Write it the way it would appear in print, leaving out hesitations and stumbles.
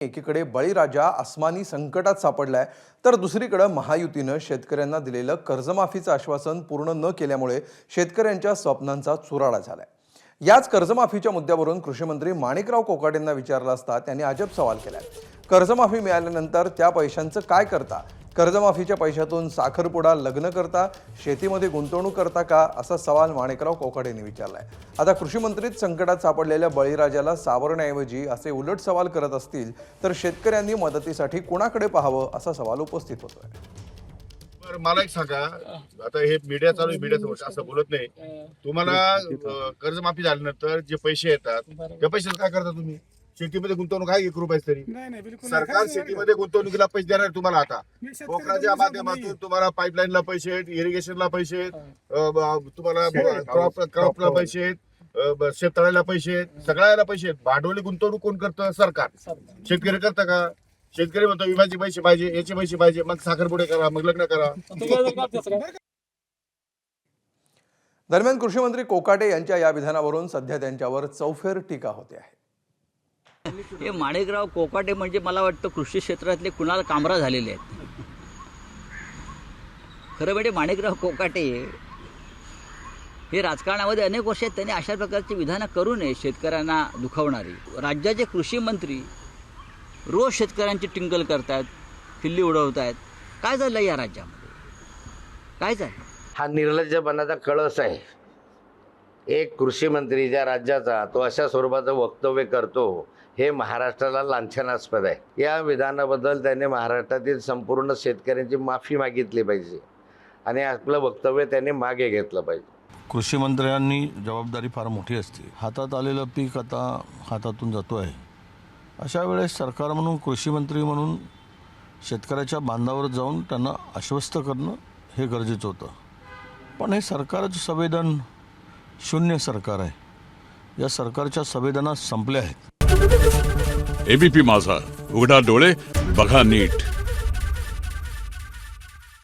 एकीकडे बळीराजा आसमानी संकटात सापडलाय, तर दुसरीकडे महायुतीनं शेतकऱ्यांना दिलेलं कर्जमाफीचं आश्वासन पूर्ण न केल्यामुळे शेतकऱ्यांच्या स्वप्नांचा चुराडा झालाय। याच कर्जमाफीच्या मुद्द्यावरून कृषी मंत्री माणिकराव कोकाटेंना विचारलं असता त्यांनी अजब सवाल केलाय। कर्जमाफी मिळाल्यानंतर त्या पैशांचं काय करता? कर्जमाफीच्या पैशातून साखरपुडा लग्न करता, शेतीमध्ये गुंतवणूक करता का, असा सवाल माणिकराव कोकाटेंनी विचारलाय। आता कृषी मंत्रीच संकटात सापडलेल्या बळीराजाला सावरण्याऐवजी असे उलट सवाल करत असतील तर शेतकऱ्यांनी मदतीसाठी कुणाकडे पाहावं, असा सवाल उपस्थित होतोय। मला एक सांगा, आता हे मीडिया चालू आहे, मीडिया असं बोलत नाही। तुम्हाला कर्जमाफी झाल्यानंतर जे पैसे येतात त्या पैशाला काय करता तुम्ही? शेतीमध्ये गुंतवणूक आहे 1 रुपया तरी? सरकार शेतीमध्ये गुंतवणुकीला पैसे देणार तुम्हाला। आता पोखराच्या माध्यमातून तुम्हाला पाईपलाईनला पैसे आहेत, इरिगेशनला पैसे आहेत, तुम्हाला क्रॉपला पैसे आहेत, शेततळ्याला पैसे आहेत, सगळ्याला पैसे आहेत। भांडवली गुंतवणूक कोण करतं? सरकार। शेतकरी करतं का? शेतकरी म्हणतो विम्याचे पैसे पाहिजे, याचे पैसे पाहिजे, मग साखरपुडे करा, मग लग्न करा। दरम्यान कृषी मंत्री कोकाटे यांच्या या विधानावरून सध्या त्यांच्यावर चौफेर टीका होते आहे। हे माणिकराव कोकाटे म्हणजे मला वाटतं कृषी क्षेत्रातले कुणाल कामरा झालेले आहेत। खरं म्हणजे माणिकराव कोकाटे हे राजकारणामध्ये अनेक वर्ष त्यांनी अशा प्रकारची विधानं करू नये, शेतकऱ्यांना दुखावणारी। राज्याचे कृषी मंत्री रोज शेतकऱ्यांची टिंगल करतात, खिल्ली उडवतात। काय झालं या राज्यामध्ये? काय झालं? हा निर्लज्जपणाचा कळस आहे। एक कृषी मंत्री ज्या राज्याचा तो अशा स्वरूपाचं वक्तव्य करतो, हे महाराष्ट्राला लांछनास्पद आहे। या विधानाबद्दल त्याने महाराष्ट्रातील संपूर्ण शेतकऱ्यांची माफी मागितली पाहिजे आणि आपलं वक्तव्य त्याने मागे घेतलं पाहिजे। कृषी मंत्र्यांनी जबाबदारी फार मोठी असते। हातात आलेलं पीक आता हातातून जातो आहे। अशा वेळेस सरकार म्हणून, कृषी मंत्री म्हणून शेतकऱ्याच्या बांधावर जाऊन त्यांना आश्वस्त करणं हे गरजेचं होतं। पण हे सरकारचं संवेदन शून्य सरकार आहे। या सरकारच्या संवेदना संपल्या आहेत। एबीपी माझा, उघडा डोळे बघा नीट।